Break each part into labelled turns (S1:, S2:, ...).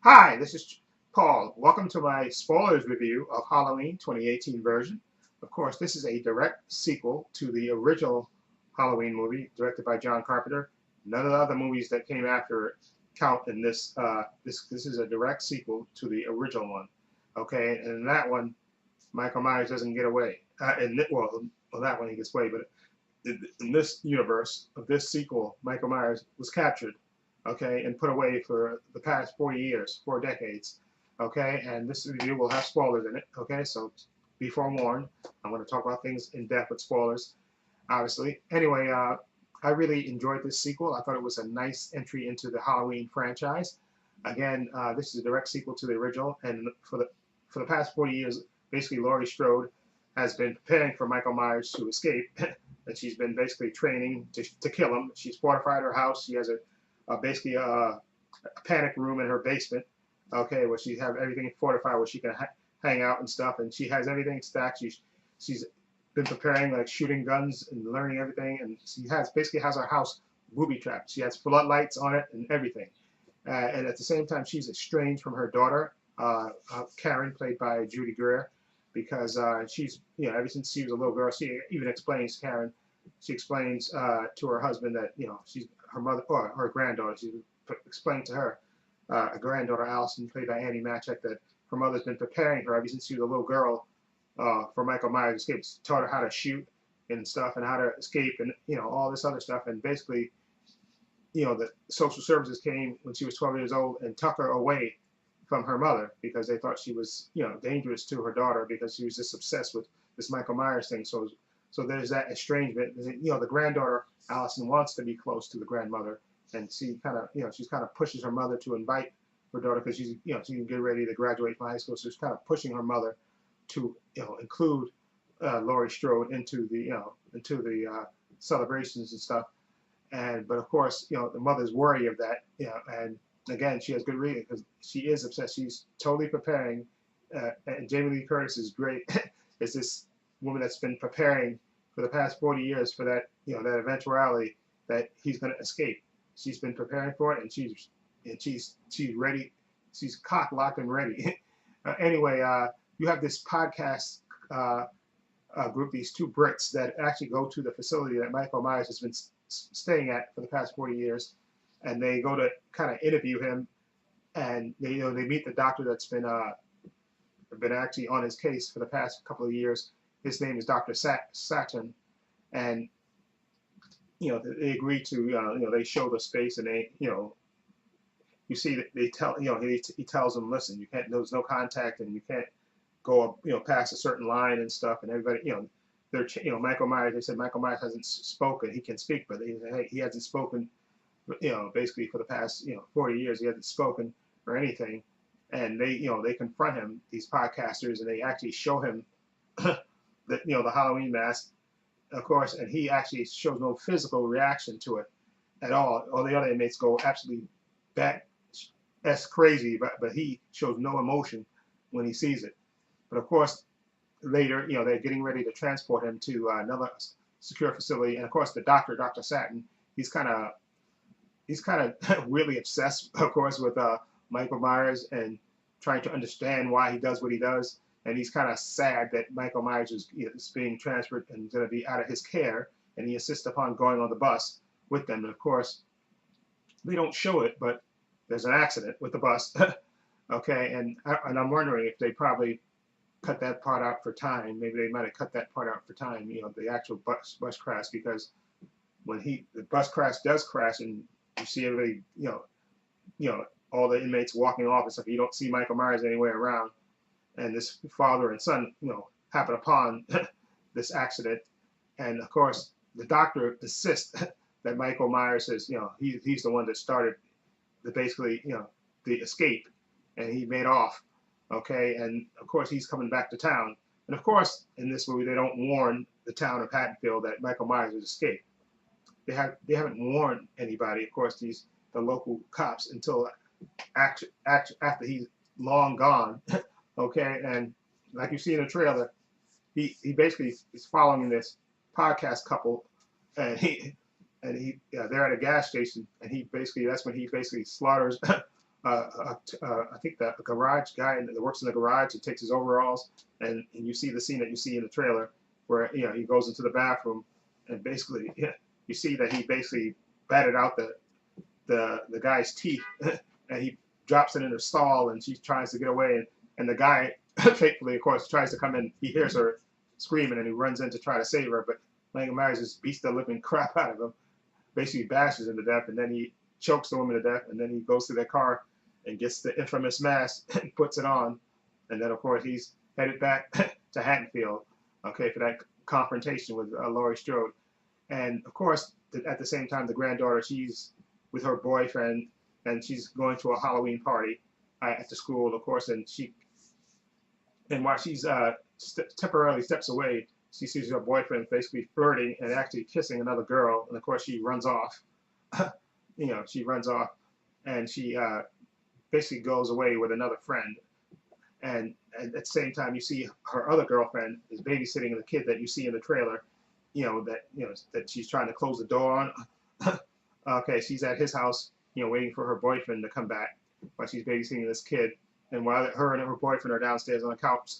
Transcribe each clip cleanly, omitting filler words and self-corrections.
S1: Hi, this is Paul. Welcome to my spoilers review of Halloween 2018 version. Of course, this is a direct sequel to the original Halloween movie directed by John Carpenter. None of the other movies that came after it count in this. This is a direct sequel to the original one. Okay, and in that one, Michael Myers doesn't get away. Well, that one he gets away, but in this universe of this sequel, Michael Myers was captured, okay, and put away for the past 40 years, 4 decades, okay, and this review will have spoilers in it, okay, so be forewarned. I'm going to talk about things in depth with spoilers, obviously. Anyway, I really enjoyed this sequel. I thought it was a nice entry into the Halloween franchise. Again, this is a direct sequel to the original, and for the past 40 years, basically Laurie Strode has been preparing for Michael Myers to escape. And she's been basically training to kill him. She's fortified her house. She has basically a panic room in her basement, okay, where she have everything fortified where she can hang out and stuff, and she has everything stacked. She's been preparing like shooting guns and learning everything, and she has her house booby trapped. She has floodlights on it and everything. And at the same time, she's estranged from her daughter, Karen, played by Judy Greer, because she's, ever since she was a little girl, she even explains, Karen, she explains to her husband that, she's her mother, or her granddaughter, she explained to her, a granddaughter, Allison, played by Annie Matchek, that her mother's been preparing her ever since she was a little girl for Michael Myers' escape. Taught her how to shoot and stuff and how to escape and, all this other stuff. And basically, the social services came when she was 12 years old and took her away from her mother because they thought she was, dangerous to her daughter because she was just obsessed with this Michael Myers thing. So there's that estrangement. The granddaughter Allison wants to be close to the grandmother, and she kind of, she's kind of pushes her mother to invite her daughter because she's, she can get ready to graduate from high school. So she's kind of pushing her mother to, include Laurie Strode into the celebrations and stuff. But of course, the mother's worried of that, and again, she has good reason because she is obsessed. She's totally preparing, and Jamie Lee Curtis is great. Is this woman that's been preparing for the past 40 years for that, that eventuality that he's going to escape. She's been preparing for it, and she's ready. She's cock locked and ready. Anyway, you have this podcast group, these two Brits that actually go to the facility that Michael Myers has been staying at for the past 40 years, and they go to kind of interview him, and they meet the doctor that's been actually on his case for the past couple of years. His name is Dr. Saturn, and they agree to they show the space, and they you see that they tell he tells them, listen, you can't, there's no contact, and you can't go past a certain line and stuff, and everybody they're Michael Myers, they said Michael Myers hasn't spoken. He can speak, but he hasn't spoken, basically for the past 40 years he hasn't spoken or anything. And they confront him, these podcasters, and they actually show him the Halloween mask, of course, and he actually shows no physical reaction to it at all. All the other inmates go absolutely that's crazy, but he shows no emotion when he sees it. But of course, later, they're getting ready to transport him to another secure facility, and of course, the doctor, Dr. Satin, he's kind of really obsessed, of course, with Michael Myers and trying to understand why he does what he does. And he's kind of sad that Michael Myers is being transferred and going to be out of his care. And he insists upon going on the bus with them. And of course, they don't show it, but there's an accident with the bus. Okay, and I'm wondering if they probably cut that part out for time. Maybe they might have cut that part out for time. The actual bus crash, because when the bus crash does crash, and you see everybody, all the inmates walking off and stuff, you don't see Michael Myers anywhere around. And this father and son, happen upon this accident. And of course, the doctor insists that Michael Myers says, he's the one that started basically, the escape, and he made off. Okay, and of course he's coming back to town. And of course, in this movie, they don't warn the town of Haddonfield that Michael Myers has escaped. They haven't warned anybody, of course, the local cops, until after he's long gone. Okay, and like you see in the trailer, he basically is following this podcast couple, and they're at a gas station, and that's when he basically slaughters I think the garage guy that works in the garage. He takes his overalls, and you see the scene that you see in the trailer where he goes into the bathroom, and basically you see that he basically batted out the guy's teeth, and he drops it in her stall, and she tries to get away, and the guy faithfully, of course, tries to come in. He hears her screaming, and he runs in to try to save her, but Michael Myers just beats the living crap out of him, basically bashes him to death, and then he chokes the woman to death, and then he goes to their car and gets the infamous mask and puts it on, and then of course he's headed back to Haddonfield, okay, for that confrontation with Laurie Strode, and of course at the same time the granddaughter, she's with her boyfriend, and she's going to a Halloween party at the school, of course, and while she's temporarily steps away, she sees her boyfriend basically flirting and actually kissing another girl, and of course she runs off. She runs off, and she basically goes away with another friend. And at the same time, you see her other girlfriend is babysitting the kid that you see in the trailer. That she's trying to close the door on. Okay, she's at his house, waiting for her boyfriend to come back while she's babysitting this kid. And while her and her boyfriend are downstairs on the couch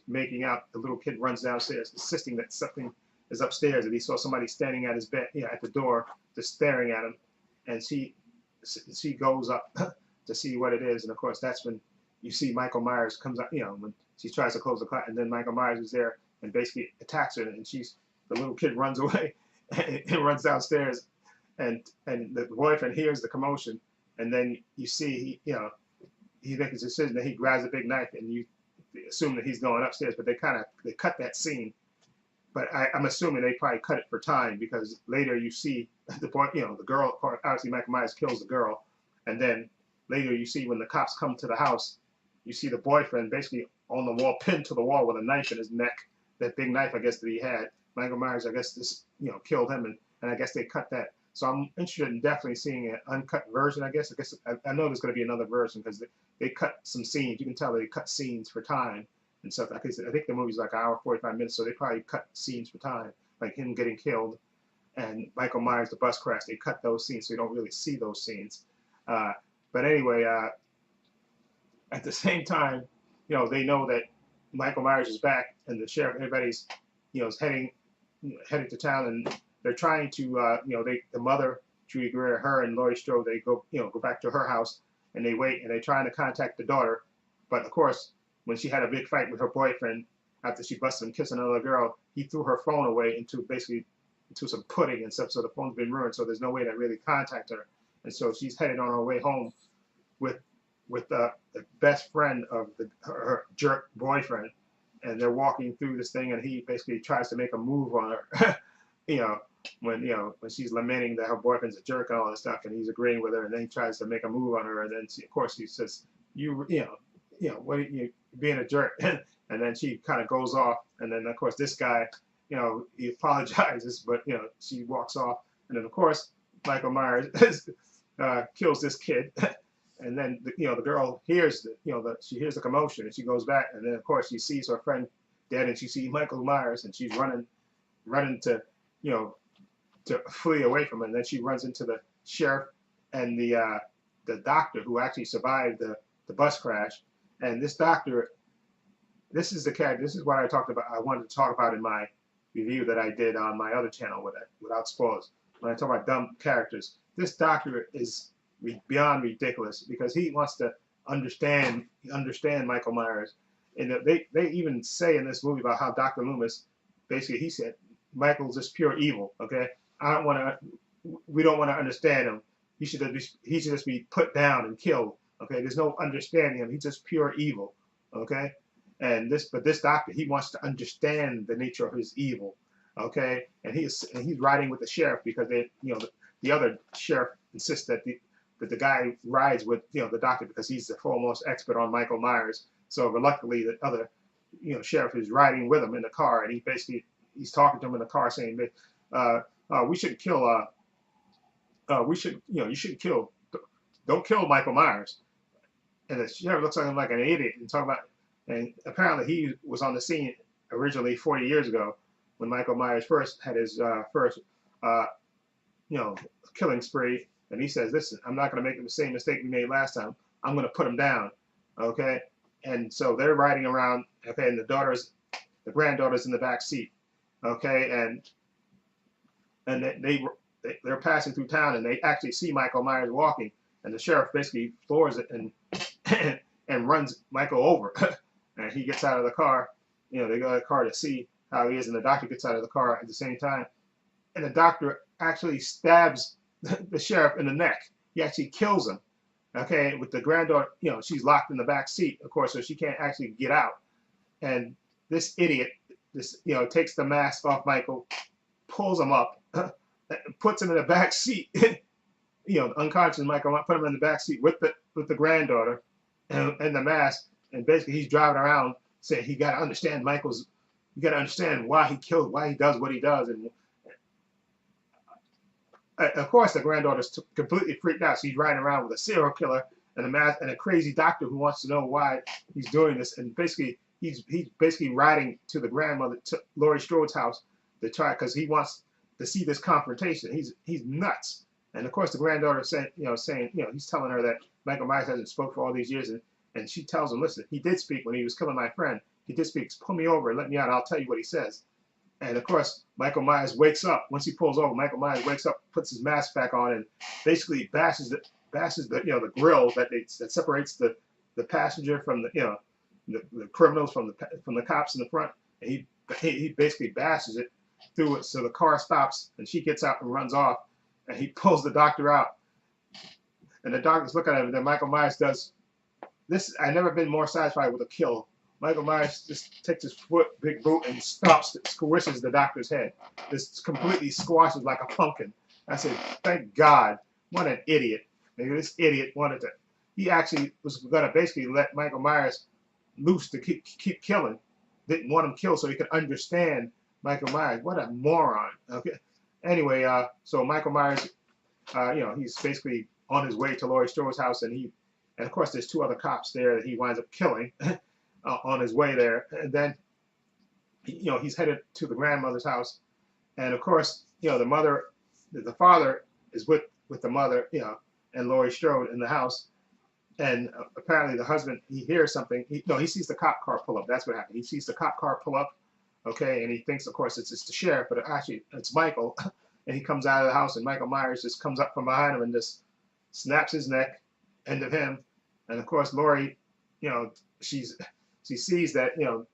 S1: making out, the little kid runs downstairs, insisting that something is upstairs, that he saw somebody standing at his bed, at the door, just staring at him. And she goes up to see what it is, and of course that's when you see Michael Myers comes out. When she tries to close the closet, and then Michael Myers is there and basically attacks her, and the little kid runs away and runs downstairs, and the boyfriend hears the commotion, and then you see he makes a decision that he grabs a big knife, and you assume that he's going upstairs, but they cut that scene. But I'm assuming they probably cut it for time, because later you see the boy, the girl. Obviously, Michael Myers kills the girl, and then later you see when the cops come to the house, you see the boyfriend basically on the wall, pinned to the wall with a knife in his neck. That big knife, I guess, that he had. Michael Myers, I guess, just killed him, and I guess they cut that. So I'm interested in definitely seeing an uncut version. I guess I know there's going to be another version, because they cut some scenes. You can tell they cut scenes for time and stuff. I think the movie's like an hour 45 minutes, so they probably cut scenes for time, like him getting killed and Michael Myers, the bus crash. They cut those scenes, so you don't really see those scenes. But anyway, at the same time, they know that Michael Myers is back, and the sheriff, everybody's, is headed to town, and they're trying to, the mother, Judy Greer, her and Laurie Strode, they go back to her house, and they wait, and they're trying to contact the daughter, but of course, when she had a big fight with her boyfriend after she busted him kissing another girl, he threw her phone away into some pudding and stuff, so the phone's been ruined, so there's no way to really contact her, and so she's headed on her way home with the best friend of her jerk boyfriend, and they're walking through this thing, and he basically tries to make a move on her, when she's lamenting that her boyfriend's a jerk and all this stuff, and he's agreeing with her, and then he tries to make a move on her, and then of course he says, what are you being a jerk, and then she kind of goes off, and then of course this guy, he apologizes, but she walks off, and then of course Michael Myers kills this kid. And then the girl hears she hears the commotion, and she goes back, and then of course she sees her friend dead, and she sees Michael Myers, and she's running to to flee away from him, and then she runs into the sheriff and the doctor who actually survived the bus crash. And this doctor, this is the character. This is what I wanted to talk about in my review that I did on my other channel without spoilers. When I talk about dumb characters, this doctor is beyond ridiculous, because he wants to understand Michael Myers, and they even say in this movie about how Dr. Loomis, basically he said Michael's just pure evil. Okay, we don't want to understand him. He should just be put down and killed. Okay, there's no understanding him. He's just pure evil. Okay, but this doctor, he wants to understand the nature of his evil. Okay, and he's riding with the sheriff, because the other sheriff insists that the guy rides with the doctor, because he's the foremost expert on Michael Myers. So reluctantly, the other sheriff is riding with him in the car, and he's talking to him in the car, saying that we should kill you shouldn't kill, don't kill Michael Myers. And the sheriff looks at him like an idiot and talking about, and apparently he was on the scene originally 40 years ago when Michael Myers first had his first killing spree. And he says, listen, I'm not going to make the same mistake we made last time. I'm going to put him down. Okay, and so they're riding around. Okay, and the granddaughter's in the back seat. Okay, and they're passing through town, and they actually see Michael Myers walking, and the sheriff basically floors it and runs Michael over, and he gets out of the car. You know, they go to the car to see how he is, and the doctor gets out of the car at the same time, and the doctor actually stabs the sheriff in the neck. He actually kills him. Okay, with the granddaughter, you know, she's locked in the back seat, of course, so she can't actually get out. And this idiot, you know, takes the mask off Michael, pulls him up, puts him in the back seat. You know, unconscious Michael, put him in the back seat with the granddaughter and the mask, and basically he's driving around saying you got to understand you got to understand why he does what he does, and of course the granddaughter's completely freaked out. She's riding around with a serial killer and a mask and a crazy doctor who wants to know why he's doing this, and basically he's basically riding to the grandmother, to Laurie Strode's house, to try, because he wants to see this confrontation. He's nuts. And of course the granddaughter saying, he's telling her that Michael Myers hasn't spoke for all these years, and she tells him, listen, he did speak when he was killing my friend. He did speak. Pull me over and let me out. I'll tell you what he says. And of course, Michael Myers wakes up. Once he pulls over, Michael Myers wakes up, puts his mask back on, and basically bashes the grill that separates the passenger from the criminals from the cops in the front. And he basically bashes it through it, so the car stops, and she gets out and runs off. And he pulls the doctor out, and the doctor's looking at him. And then Michael Myers does this. I've never been more satisfied with a kill. Michael Myers just takes his big boot, and squishes the doctor's head. Just completely squashes like a pumpkin. I said, thank God. What an idiot. Maybe this idiot he actually was going to basically let Michael Myers loose to keep killing. Didn't want him killed so he could understand Michael Myers. What a moron. Okay. Anyway, so Michael Myers, he's basically on his way to Laurie Strode's house, and of course there's two other cops there that he winds up killing on his way there. And then, he's headed to the grandmother's house, and of course, the father is with the mother, and Laurie Strode in the house, and apparently the husband, he hears something. He sees the cop car pull up. That's what happened. He sees the cop car pull up. Okay, and he thinks, of course, it's the sheriff, but actually it's Michael. And he comes out of the house, and Michael Myers just comes up from behind him and just snaps his neck, end of him. And of course, Laurie, she sees that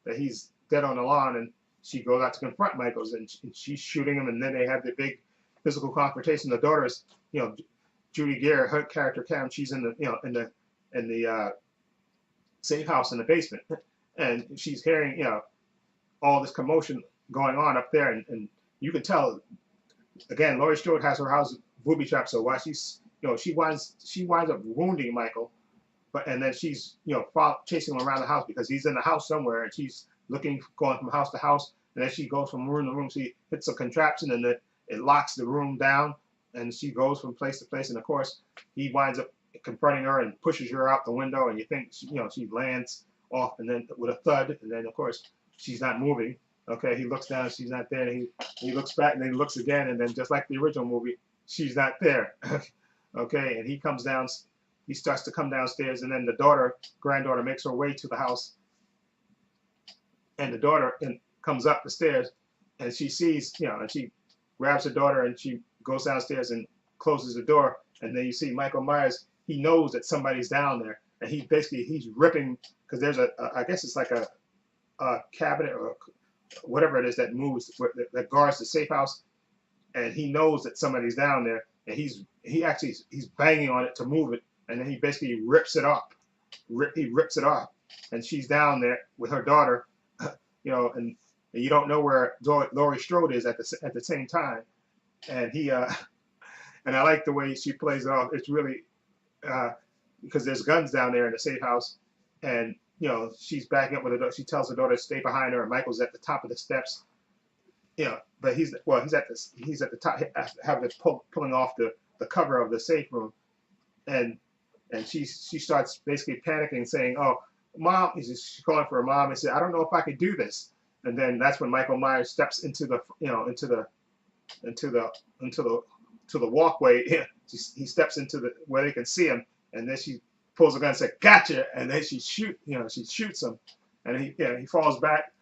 S1: that he's dead on the lawn, and she goes out to confront Michael, and she's shooting him, and then they have the big physical confrontation. The daughter's, Judy Gear, her character Cam, she's in the safe house in the basement, and she's hearing all this commotion going on up there, and you can tell, again, Laurie Strode has her house booby trapped, so while she winds up wounding Michael, and then she's chasing him around the house because he's in the house somewhere, and she's going from house to house, and then she goes from room to room. She hits a contraption, and it locks the room down, and she goes from place to place, and of course he winds up confronting her and pushes her out the window, and you think she lands off, and then with a thud, and then of course she's not moving. Okay, he looks down, she's not there, and he looks back, and then he looks again, and then just like the original movie, she's not there. Okay, and he starts to come downstairs, and then the granddaughter makes her way to the house, and the daughter comes up the stairs, and she sees, and she grabs her daughter, and she goes downstairs and closes the door, and then you see Michael Myers. He knows that somebody's down there, and he's ripping, because there's I guess it's like a cabinet or whatever it is that moves, that guards the safe house, and he knows that somebody's down there, and he's banging on it to move it, and then he basically rips it off. He rips it off, and she's down there with her daughter, and you don't know where Laurie Strode is at the same time, and and I like the way she plays it off. It's really because there's guns down there in the safe house, and she's backing up with her daughter. She tells her daughter to stay behind her, and Michael's at the top of the steps. But he's at the top, having pulling off the cover of the safe room, and she starts basically panicking, saying, "Oh, Mom," she's calling for her mom, and said, "I don't know if I could do this." And then that's when Michael Myers steps into the walkway. He steps into where they can see him, and then she pulls a gun and says, "Gotcha!" And then she shoots him, and he falls back,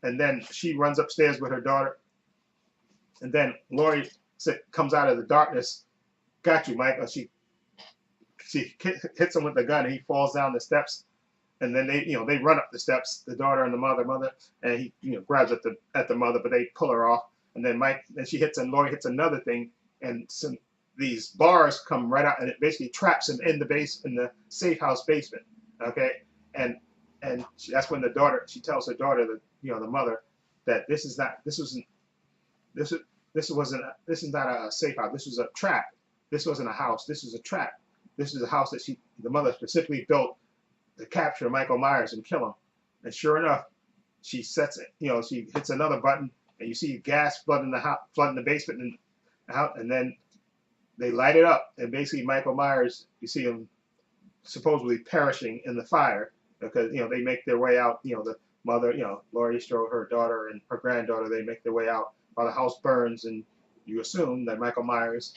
S1: and then she runs upstairs with her daughter, and then Laurie comes out of the darkness. "Got you, Michael." She hits him with the gun, and he falls down the steps. And then they run up the steps, the daughter and the mother, and he grabs at the mother, but they pull her off. And then Laurie hits another thing, and these bars come right out, and it basically traps him in the safe house basement. Okay, and that's when she tells her daughter, the mother, that this is not a safe house. This was a trap. This wasn't a house. This was a trap. This is a house that the mother specifically built to capture Michael Myers and kill him. And sure enough, she sets it. She hits another button, and you see gas flood in the basement, and then they light it up. And basically, Michael Myers, you see him supposedly perishing in the fire because they make their way out. The mother, Laurie Strode, her daughter, and her granddaughter, they make their way out while the house burns, and you assume that Michael Myers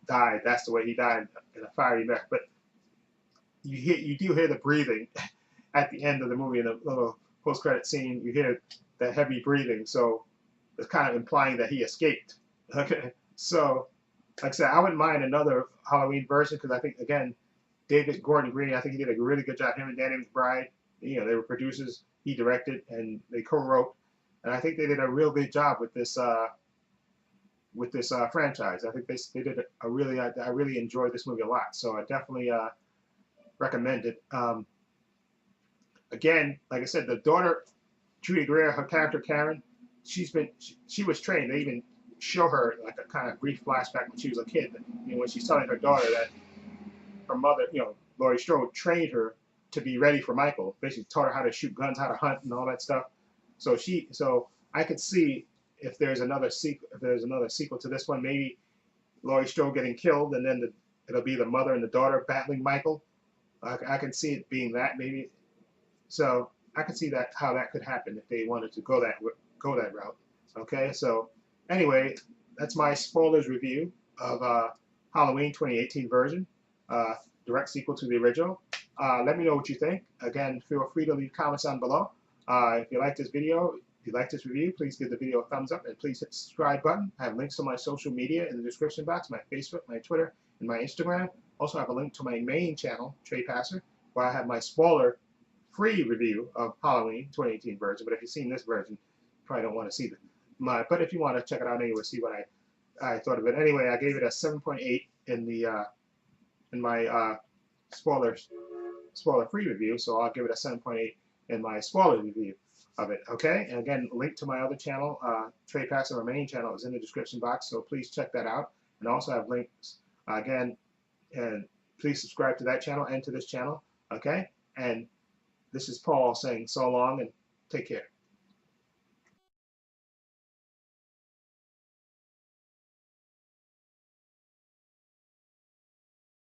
S1: died. That's the way he died, in a fiery mess. But you do hear the breathing at the end of the movie in the little post-credit scene. You hear the heavy breathing, so it's kind of implying that he escaped. Okay, so like I said, I wouldn't mind another Halloween version because I think, again, David Gordon Green, I think he did a really good job. Him and Danny McBride, they were producers. He directed and they co-wrote, and I think they did a real good job with this franchise. I think they did I really enjoyed this movie a lot. So I definitely recommend it. Again, like I said, the daughter, Judy Greer, her character Karen, she was trained. They even show her like a kind of brief flashback when she was a kid. When she's telling her daughter that her mother, Laurie Strode, trained her to be ready for Michael. Basically taught her how to shoot guns, how to hunt, and all that stuff. So I could see if there's another sequel to this one, maybe Laurie Strode getting killed, and then it'll be the mother and the daughter battling Michael. I can see it being that maybe. So I can see how that could happen if they wanted to go that route. Okay, so anyway, that's my spoilers review of Halloween 2018 version, direct sequel to the original. Let me know what you think. Again, feel free to leave comments down below. If you like this video, if you like this review, please give the video a thumbs up and please hit the subscribe button. I have links to my social media in the description box, my Facebook, my Twitter, and my Instagram. Also, I have a link to my main channel, Trepacer, where I have my spoiler-free review of Halloween 2018 version. But if you've seen this version, you probably don't want to see but if you want to check it out anyway, see what I thought of it. Anyway, I gave it a 7.8 in my spoiler-free review, so I'll give it a 7.8 in my spoiler review of it. Okay, and again, link to my other channel, Trepacer, my main channel, is in the description box, so please check that out. And also I have links again. And please subscribe to that channel and to this channel, okay? And this is Paul saying so long and take care.